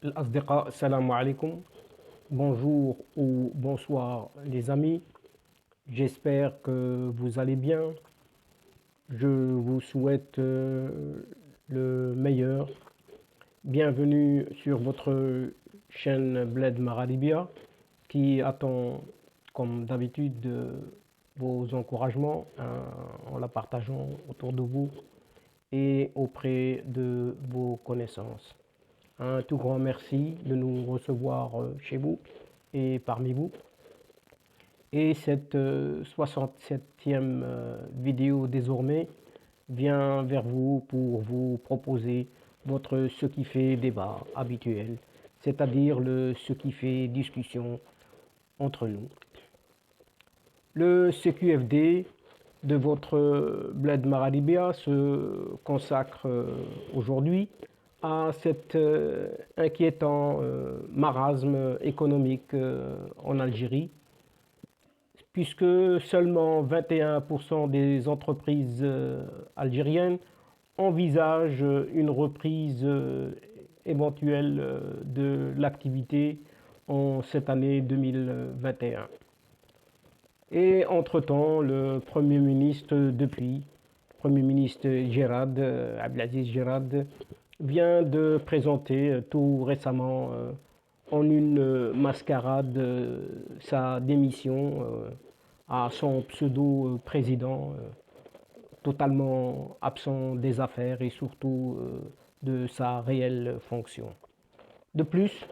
الأصدقاء السلام عليكم. Bonjour ou bonsoir les amis. J'espère que vous allez bien. Je vous souhaite le meilleur. Bienvenue sur votre chaîne Bled Maradibia qui attend comme d'habitude vos encouragements en la partageant autour de vous et auprès de vos connaissances. Un tout grand merci de nous recevoir chez vous et parmi vous. Et cette 67e vidéo désormais vient vers vous pour vous proposer votre ce qui fait débat habituel, c'est-à-dire le ce qui fait discussion entre nous. Le CQFD de votre Bled Maradibia se consacre aujourd'hui à cet inquiétant marasme économique en Algérie, puisque seulement 21% des entreprises algériennes envisagent une reprise éventuelle de l'activité en cette année 2021. Et entre-temps, le Premier ministre Gérard, Abdelaziz Gérard, vient de présenter tout récemment en une mascarade sa démission à son pseudo-président totalement absent des affaires et surtout de sa réelle fonction. De plus,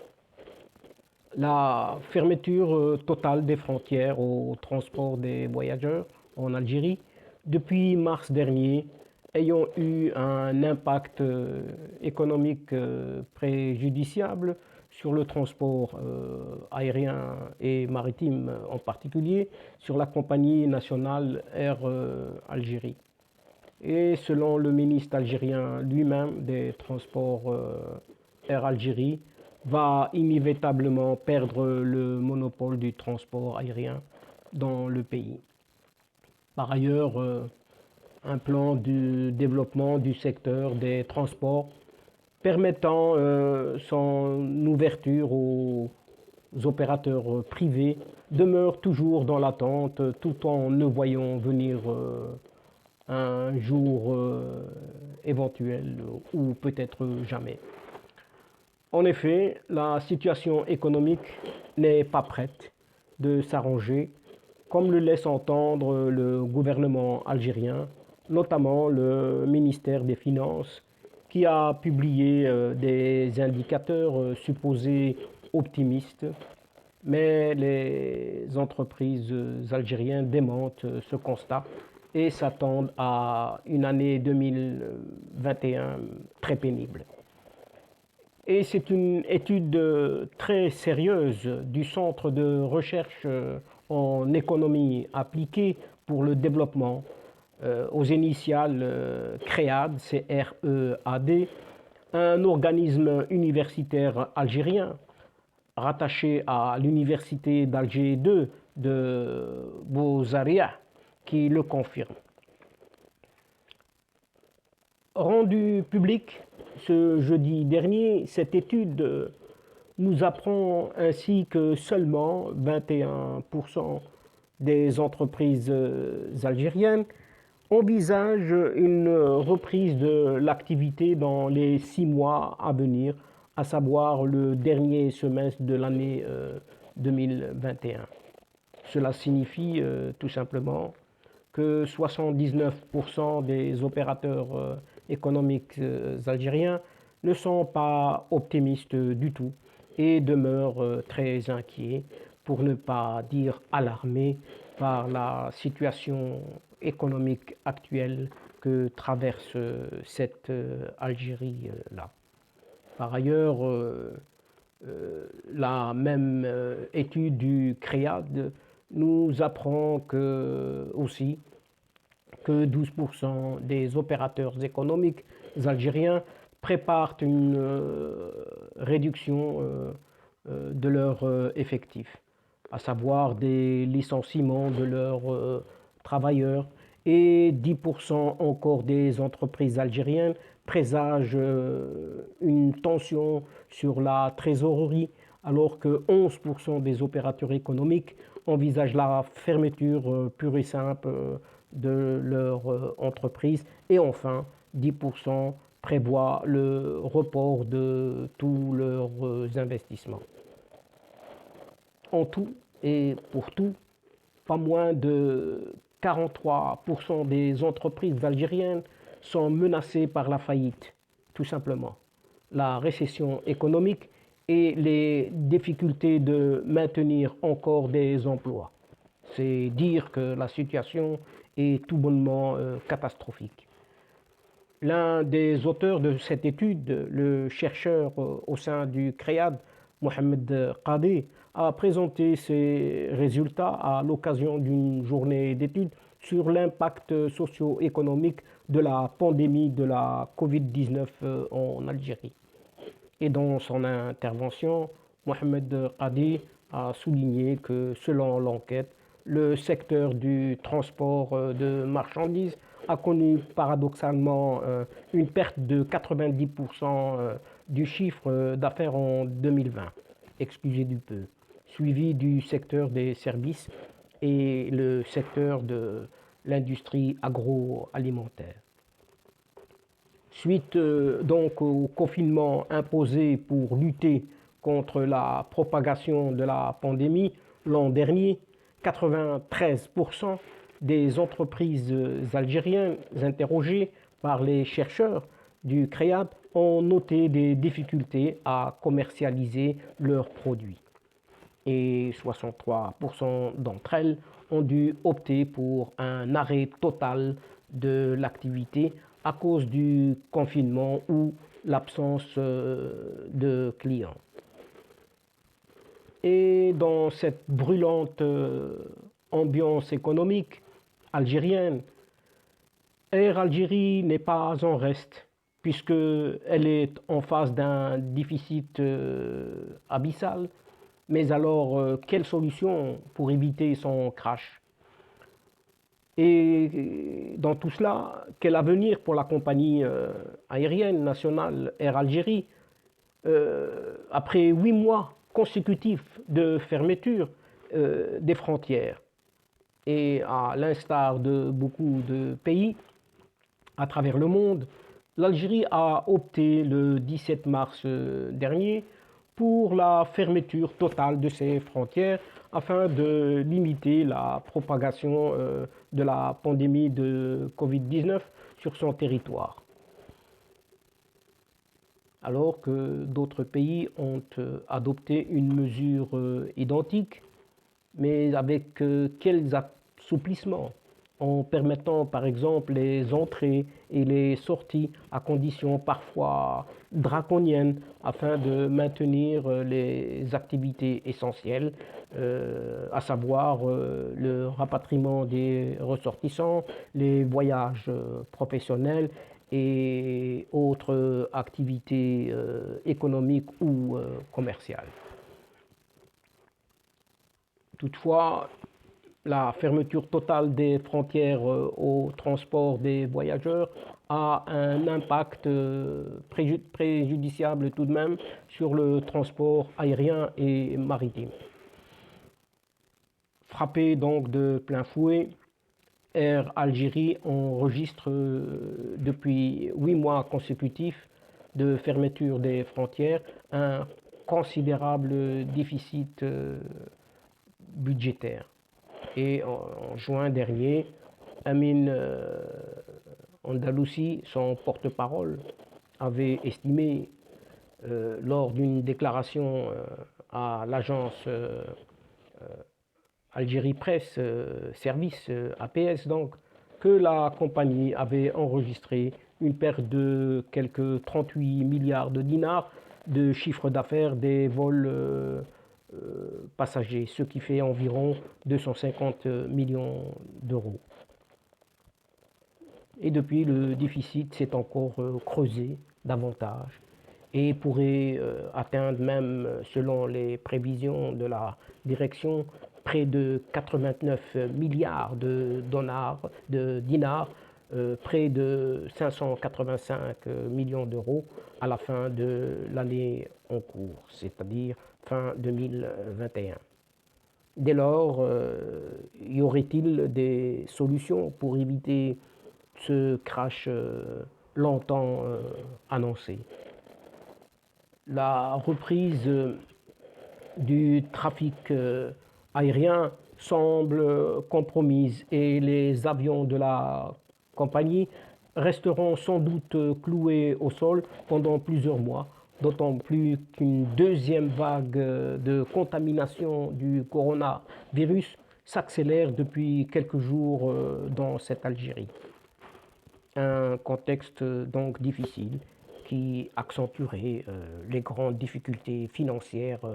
la fermeture totale des frontières au transport des voyageurs en Algérie depuis mars dernier ayant eu un impact économique préjudiciable sur le transport aérien et maritime en particulier, sur la compagnie nationale Air Algérie. Et selon le ministre algérien lui-même des transports Air Algérie, va inévitablement perdre le monopole du transport aérien dans le pays. Par ailleurs, un plan du développement du secteur des transports permettant son ouverture aux opérateurs privés demeure toujours dans l'attente tout en ne voyant venir un jour éventuel ou peut-être jamais. En effet, la situation économique n'est pas prête de s'arranger, comme le laisse entendre le gouvernement algérien, notamment le ministère des Finances, qui a publié des indicateurs supposés optimistes, mais les entreprises algériennes démentent ce constat et s'attendent à une année 2021 très pénible. Et c'est une étude très sérieuse du Centre de recherche en économie appliquée pour le développement aux initiales CREAD, C-R-E-A-D, un organisme universitaire algérien rattaché à l'université d'Alger 2 de Bouzaria, qui le confirme. Rendu public ce jeudi dernier, cette étude nous apprend ainsi que seulement 21% des entreprises algériennes envisagent une reprise de l'activité dans les 6 mois à venir, à savoir le dernier semestre de l'année 2021. Cela signifie tout simplement que 79% des opérateurs économiques algériens ne sont pas optimistes du tout et demeurent très inquiets, pour ne pas dire alarmés, par la situation économique actuelle que traverse cette Algérie-là. Par ailleurs, la même étude du CREAD nous apprend aussi que 12% des opérateurs économiques algériens préparent une réduction de leurs effectifs, à savoir des licenciements de leurs travailleurs, et 10% encore des entreprises algériennes présagent une tension sur la trésorerie, alors que 11% des opérateurs économiques envisagent la fermeture pure et simple de leur entreprise. Et enfin, 10% prévoient le report de tous leurs investissements. En tout et pour tout, pas moins de 43% des entreprises algériennes sont menacées par la faillite, tout simplement. La récession économique et les difficultés de maintenir encore des emplois. C'est dire que la situation est tout bonnement catastrophique. L'un des auteurs de cette étude, le chercheur au sein du CREAD, Mohamed Qadi, a présenté ses résultats à l'occasion d'une journée d'études sur l'impact socio-économique de la pandémie de la Covid-19 en Algérie. Et dans son intervention, Mohamed Qadi a souligné que selon l'enquête, le secteur du transport de marchandises a connu paradoxalement une perte de 90% du chiffre d'affaires en 2020, excusez du peu, suivi du secteur des services et le secteur de l'industrie agroalimentaire. Suite donc au confinement imposé pour lutter contre la propagation de la pandémie l'an dernier, 93% des entreprises algériennes interrogées par les chercheurs du CREAD ont noté des difficultés à commercialiser leurs produits. Et 63% d'entre elles ont dû opter pour un arrêt total de l'activité à cause du confinement ou l'absence de clients. Et dans cette brûlante ambiance économique algérienne, Air Algérie n'est pas en reste, puisqu'elle est en face d'un déficit abyssal. Mais alors, quelle solution pour éviter son crash? Et dans tout cela, quel avenir pour la compagnie aérienne nationale Air Algérie après 8 mois consécutifs de fermeture des frontières? Et à l'instar de beaucoup de pays à travers le monde, l'Algérie a opté le 17 mars dernier pour la fermeture totale de ses frontières afin de limiter la propagation de la pandémie de Covid-19 sur son territoire. Alors que d'autres pays ont adopté une mesure identique, mais avec quels assouplissements? En permettant par exemple les entrées et les sorties à conditions parfois draconiennes afin de maintenir les activités essentielles, à savoir le rapatriement des ressortissants, les voyages professionnels et autres activités économiques ou commerciales. Toutefois, la fermeture totale des frontières au transport des voyageurs a un impact préjudiciable tout de même sur le transport aérien et maritime. Frappé donc de plein fouet, Air Algérie enregistre depuis 8 mois consécutifs de fermeture des frontières un considérable déficit budgétaire. Et en juin dernier, Amin Andalousi, son porte-parole, avait estimé lors d'une déclaration à l'agence Algérie Presse Service, APS donc, que la compagnie avait enregistré une perte de quelques 38 milliards de dinars de chiffre d'affaires des vols passagers, ce qui fait environ 250 millions d'euros. Et depuis, le déficit s'est encore creusé davantage et pourrait atteindre même, selon les prévisions de la direction, près de 89 milliards de dinars près de 585 millions d'euros à la fin de l'année en cours, c'est-à-dire fin 2021. Dès lors, y aurait-il des solutions pour éviter ce crash longtemps annoncé? La reprise du trafic aérien semble compromise et les avions de la compagnie resteront sans doute cloués au sol pendant plusieurs mois, d'autant plus qu'une deuxième vague de contamination du coronavirus s'accélère depuis quelques jours dans cette Algérie. Un contexte donc difficile qui accentuerait les grandes difficultés financières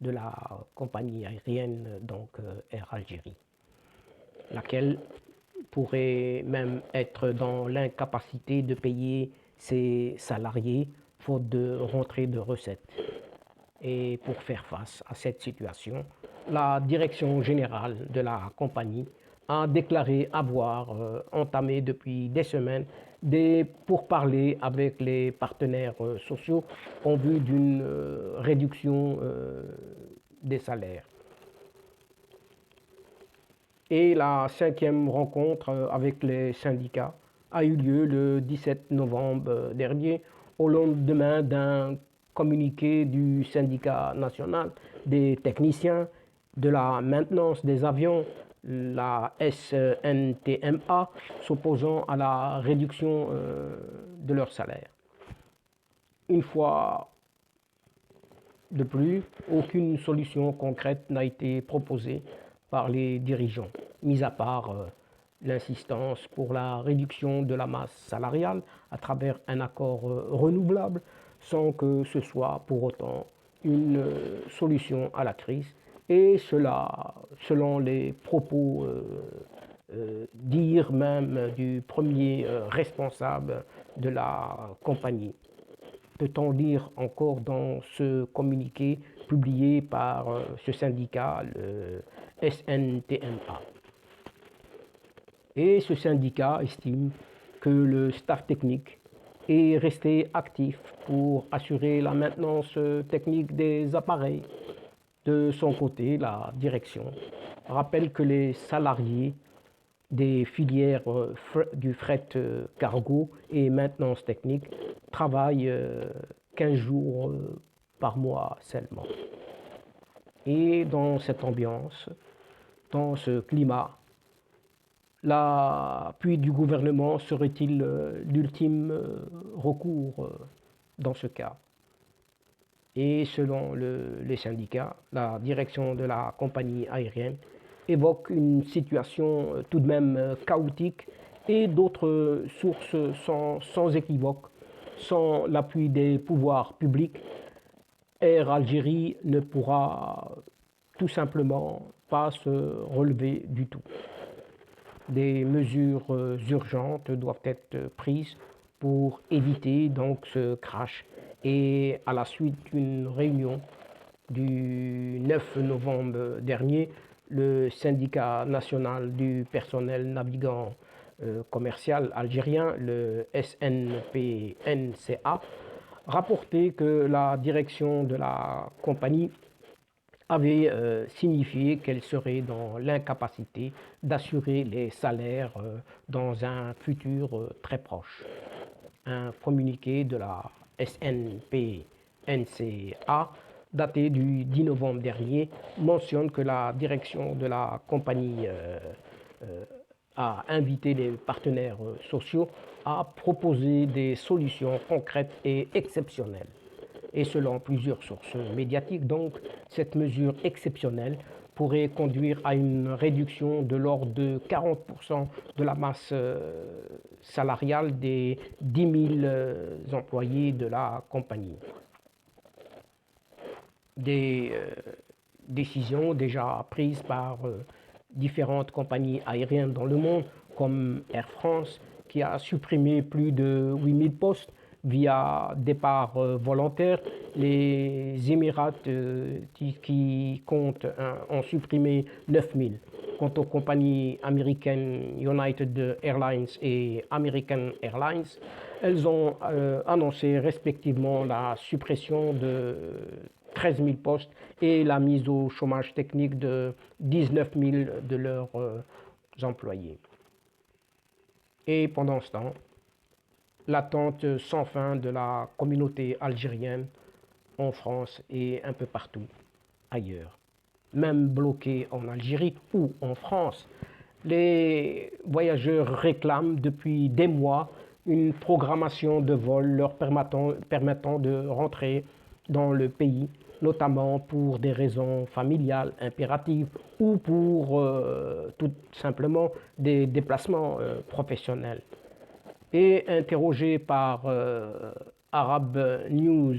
de la compagnie aérienne, donc Air Algérie, laquelle pourrait même être dans l'incapacité de payer ses salariés faute de rentrée de recettes. Et pour faire face à cette situation, la direction générale de la compagnie a déclaré avoir entamé depuis des semaines des pourparlers avec les partenaires sociaux en vue d'une réduction des salaires. Et la 5e rencontre avec les syndicats a eu lieu le 17 novembre dernier, au lendemain d'un communiqué du syndicat national des techniciens de la maintenance des avions, la SNTMA, s'opposant à la réduction de leur salaire. Une fois de plus, aucune solution concrète n'a été proposée par les dirigeants, mis à part l'insistance pour la réduction de la masse salariale à travers un accord renouvelable, sans que ce soit pour autant une solution à la crise, et cela selon les propos dires même du premier responsable de la compagnie. Peut-on lire encore dans ce communiqué publié par ce syndicat, le SNTMA. Et ce syndicat estime que le staff technique est resté actif pour assurer la maintenance technique des appareils. De son côté, la direction rappelle que les salariés des filières du fret cargo et maintenance technique travaillent 15 jours par mois seulement. Et dans cette ambiance, dans ce climat, l'appui du gouvernement serait-il l'ultime recours dans ce cas? Et selon les syndicats, la direction de la compagnie aérienne évoque une situation tout de même chaotique et d'autres sources sans équivoque. Sans l'appui des pouvoirs publics, Air Algérie ne pourra tout simplement pas se relever du tout. Des mesures urgentes doivent être prises pour éviter donc ce crash. Et à la suite d'une réunion du 9 novembre dernier, le syndicat national du personnel navigant commercial algérien, le SNPNCA, rapportait que la direction de la compagnie avait signifié qu'elle serait dans l'incapacité d'assurer les salaires dans un futur très proche. Un communiqué de la SNPNCA daté du 10 novembre dernier mentionne que la direction de la compagnie a invité les partenaires sociaux à proposer des solutions concrètes et exceptionnelles. Et selon plusieurs sources médiatiques, donc, cette mesure exceptionnelle pourrait conduire à une réduction de l'ordre de 40% de la masse salariale des 10 000 employés de la compagnie. Des décisions déjà prises par différentes compagnies aériennes dans le monde, comme Air France, qui a supprimé plus de 8000 postes via départ volontaire. Les Émirats qui comptent en supprimer 9000. Quant aux compagnies américaines United Airlines et American Airlines, elles ont annoncé respectivement la suppression de 13 000 postes et la mise au chômage technique de 19 000 de leurs employés. Et pendant ce temps, l'attente sans fin de la communauté algérienne en France et un peu partout ailleurs. Même bloqués en Algérie ou en France, les voyageurs réclament depuis des mois une programmation de vol leur permettant de rentrer dans le pays, notamment pour des raisons familiales impératives ou pour tout simplement des déplacements professionnels. Et interrogé par Arab News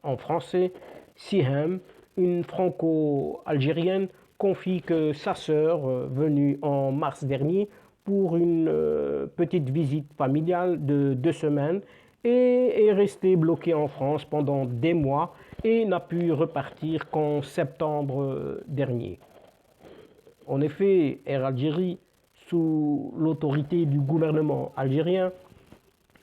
en français, Siham, une franco-algérienne, confie que sa sœur, venue en mars dernier pour une petite visite familiale de 2 semaines, est restée bloquée en France pendant des mois et n'a pu repartir qu'en septembre dernier. En effet, Air Algérie, sous l'autorité du gouvernement algérien,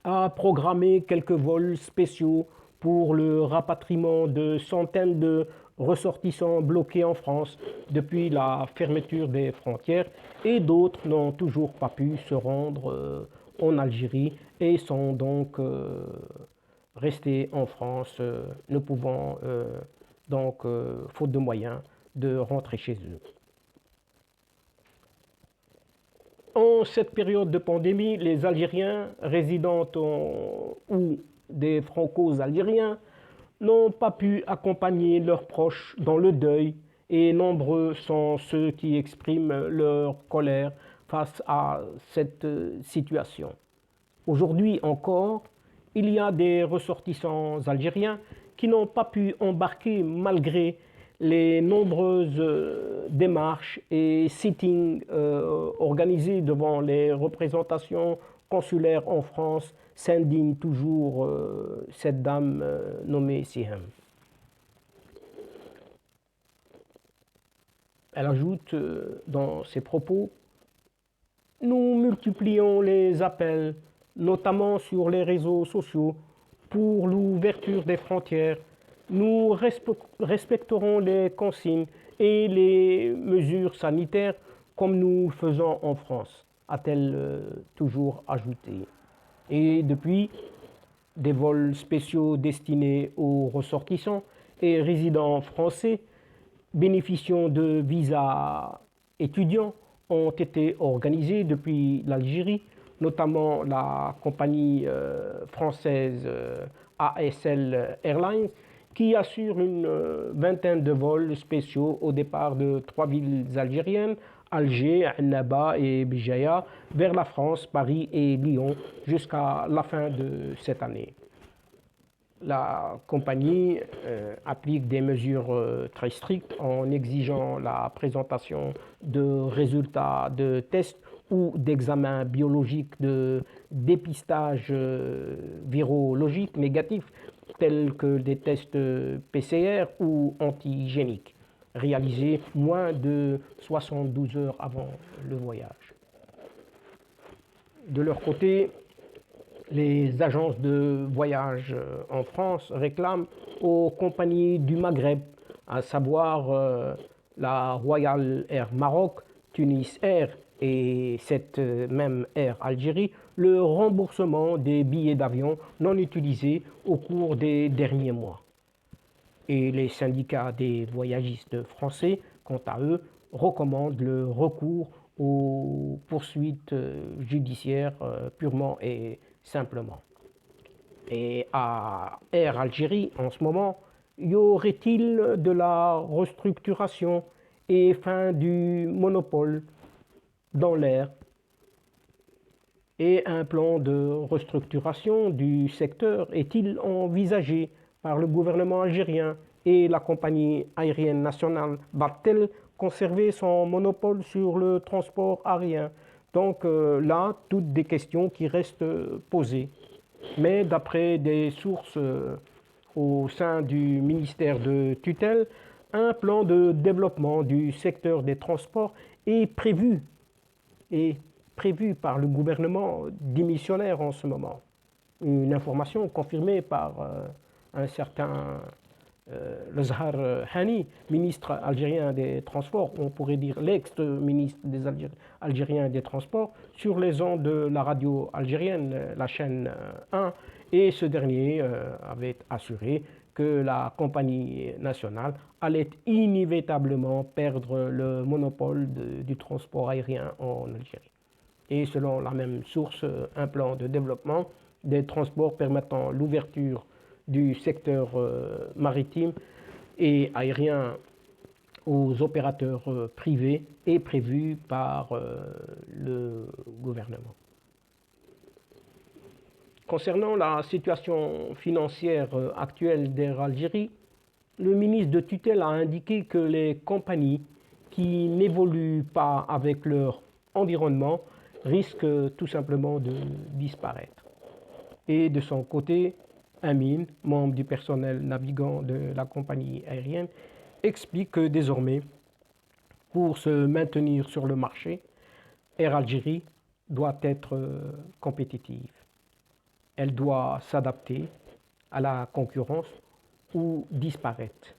a programmé quelques vols spéciaux pour le rapatriement de centaines de ressortissants bloqués en France depuis la fermeture des frontières et d'autres n'ont toujours pas pu se rendre en Algérie et sont donc restés en France, ne pouvant donc, faute de moyens, de rentrer chez eux. En cette période de pandémie, les Algériens résidant ou des Franco-Algériens n'ont pas pu accompagner leurs proches dans le deuil et nombreux sont ceux qui expriment leur colère face à cette situation. Aujourd'hui encore, il y a des ressortissants algériens qui n'ont pas pu embarquer malgré les nombreuses démarches et sittings organisés devant les représentations consulaires en France, s'indigne toujours cette dame nommée Siham. Elle ajoute dans ses propos: nous multiplions les appels, notamment sur les réseaux sociaux, pour l'ouverture des frontières. Nous respecterons les consignes et les mesures sanitaires comme nous faisons en France, a-t-elle toujours ajouté. Et depuis, des vols spéciaux destinés aux ressortissants et résidents français bénéficiant de visas étudiants ont été organisés depuis l'Algérie, notamment la compagnie française ASL Airlines, qui assure une vingtaine de vols spéciaux au départ de 3 villes algériennes, Alger, Annaba et Béjaïa, vers la France, Paris et Lyon, jusqu'à la fin de cette année. La compagnie applique des mesures très strictes en exigeant la présentation de résultats de tests ou d'examens biologiques de dépistage virologique négatifs, tels que des tests PCR ou antigéniques, réalisés moins de 72 heures avant le voyage. De leur côté, les agences de voyage en France réclament aux compagnies du Maghreb, à savoir la Royal Air Maroc, Tunis Air et cette même Air Algérie, le remboursement des billets d'avion non utilisés au cours des derniers mois. Et les syndicats des voyagistes français, quant à eux, recommandent le recours aux poursuites judiciaires purement et simplement. Et à Air Algérie, en ce moment, y aurait-il de la restructuration et fin du monopole dans l'air et un plan de restructuration du secteur est-il envisagé par le gouvernement algérien et la compagnie aérienne nationale va-t-elle conserver son monopole sur le transport aérien? Donc là, toutes des questions qui restent posées. Mais d'après des sources au sein du ministère de tutelle, un plan de développement du secteur des transports est prévu par le gouvernement démissionnaire en ce moment. Une information confirmée par un certain Lezhar Hani, ministre algérien des Transports, on pourrait dire l'ex-ministre des Algériens des Transports, sur les ondes de la radio algérienne, la chaîne 1, et ce dernier avait assuré que la compagnie nationale allait inévitablement perdre le monopole du transport aérien en Algérie. Et selon la même source, un plan de développement des transports permettant l'ouverture du secteur maritime et aérien aux opérateurs privés est prévu par le gouvernement. Concernant la situation financière actuelle d'Air Algérie, le ministre de tutelle a indiqué que les compagnies qui n'évoluent pas avec leur environnement risquent tout simplement de disparaître. Et de son côté, Amin, membre du personnel navigant de la compagnie aérienne, explique que désormais, pour se maintenir sur le marché, Air Algérie doit être compétitive. Elle doit s'adapter à la concurrence ou disparaître.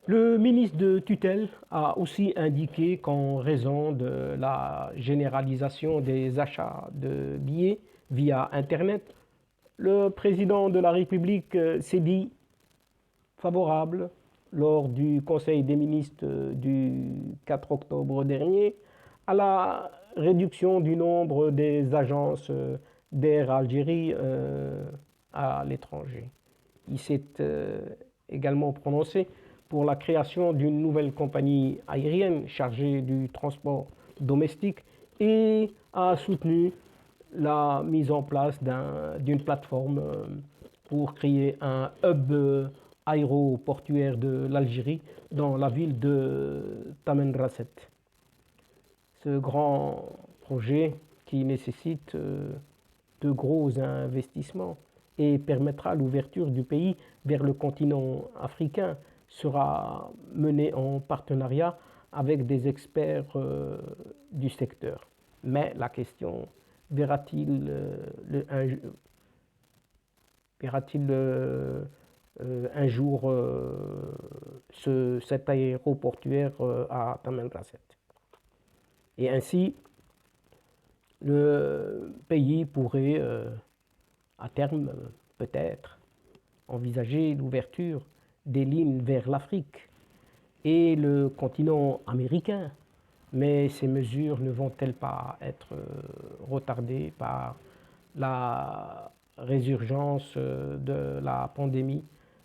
Le ministre de tutelle a aussi indiqué qu'en raison de la généralisation des achats de billets via Internet, le président de la République s'est dit favorable lors du Conseil des ministres du 4 octobre dernier à la réduction du nombre des agences d'Air Algérie à l'étranger. Il s'est également prononcé pour la création d'une nouvelle compagnie aérienne chargée du transport domestique et a soutenu la mise en place d'une plateforme pour créer un hub aéroportuaire de l'Algérie dans la ville de Tamanrasset. Ce grand projet qui nécessite de gros investissements et permettra l'ouverture du pays vers le continent africain sera mené en partenariat avec des experts du secteur. Mais la question, verra-t-il un jour cet aéroportuaire à Tamanrasset? Et ainsi, le pays pourrait, à terme, peut-être, envisager l'ouverture des lignes vers l'Afrique et le continent américain. Mais ces mesures ne vont-elles pas être retardées par la résurgence de la pandémie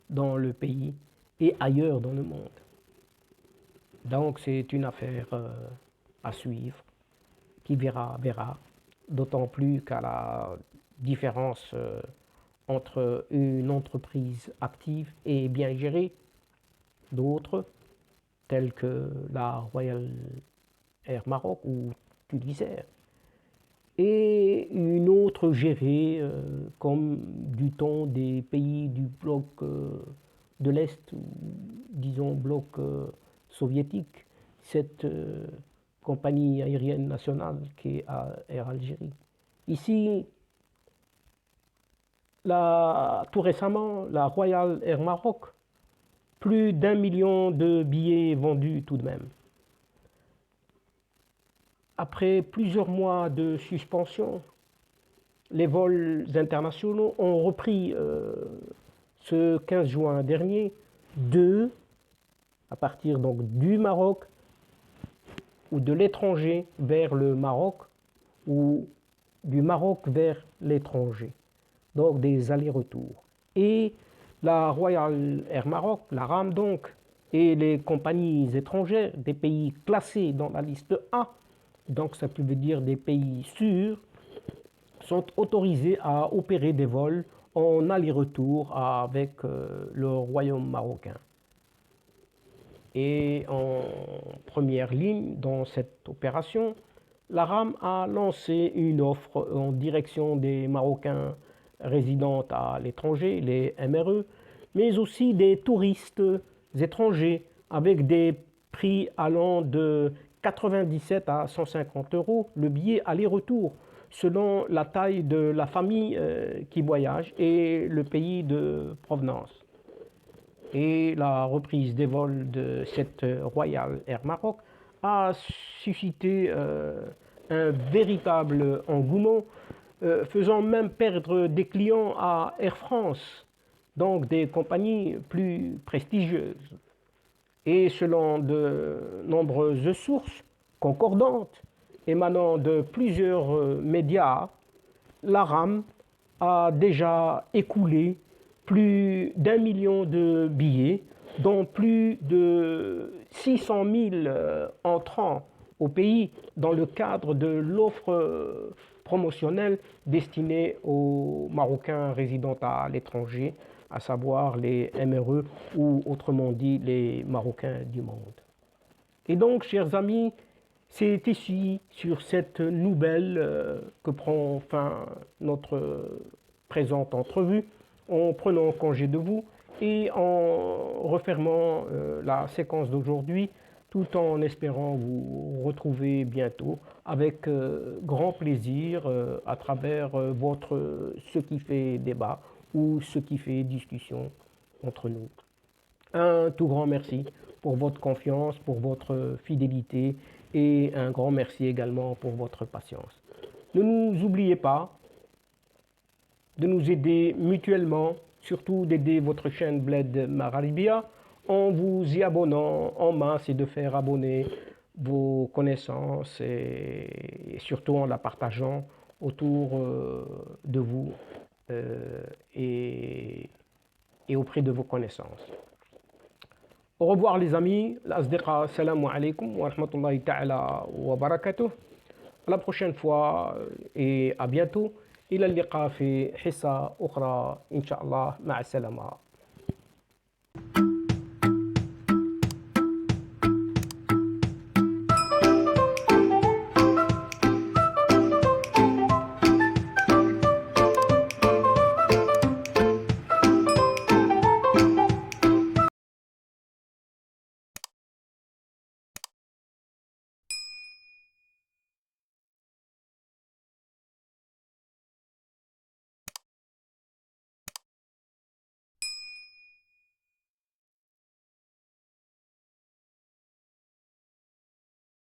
dans le pays et ailleurs dans le monde? Donc c'est une affaire à suivre, qui verra, d'autant plus qu'à la différence entre une entreprise active et bien gérée, d'autres, telles que la Royal Air Maroc ou Tunisair, et une autre gérée comme du temps des pays du bloc de l'Est, ou disons bloc soviétique, cette compagnie aérienne nationale qui est Air Algérie. Ici, tout récemment, la Royal Air Maroc, plus d'1 million de billets vendus tout de même. Après plusieurs mois de suspension, les vols internationaux ont repris ce 15 juin dernier, à partir donc du Maroc ou de l'étranger vers le Maroc ou du Maroc vers l'étranger. Donc des allers-retours. Et la Royal Air Maroc, la RAM donc, et les compagnies étrangères des pays classés dans la liste A, donc ça veut dire des pays sûrs, sont autorisés à opérer des vols en aller-retour avec le royaume marocain. Et en première ligne dans cette opération, la RAM a lancé une offre en direction des Marocains résidant à l'étranger, les MRE, mais aussi des touristes étrangers avec des prix allant de 97 à 150 euros le billet aller-retour, selon la taille de la famille qui voyage et le pays de provenance. Et la reprise des vols de cette Royal Air Maroc a suscité un véritable engouement, faisant même perdre des clients à Air France, donc des compagnies plus prestigieuses. Et selon de nombreuses sources concordantes émanant de plusieurs médias, la RAM a déjà écoulé plus d'1 million de billets, dont plus de 600 000 entrants au pays dans le cadre de l'offre promotionnelle destinée aux Marocains résidant à l'étranger, à savoir les MRE ou autrement dit les Marocains du monde. Et donc, chers amis, c'est ici, sur cette nouvelle, que prend fin notre présente entrevue, en prenant congé de vous et en refermant la séquence d'aujourd'hui, tout en espérant vous retrouver bientôt avec grand plaisir à travers ce qui fait débat ou ce qui fait discussion entre nous. Un tout grand merci pour votre confiance, pour votre fidélité et un grand merci également pour votre patience. Ne nous oubliez pas de nous aider mutuellement, surtout d'aider votre chaîne Bled Magharibia en vous y abonnant en masse et de faire abonner vos connaissances et surtout en la partageant autour de vous et auprès de vos connaissances. Au revoir les amis, l'asdiqa, salam alaikum wa rahmatullahi ta'ala wa barakatuh. À la prochaine fois et à bientôt. إلى اللقاء في حصة أخرى إن شاء الله مع السلامة.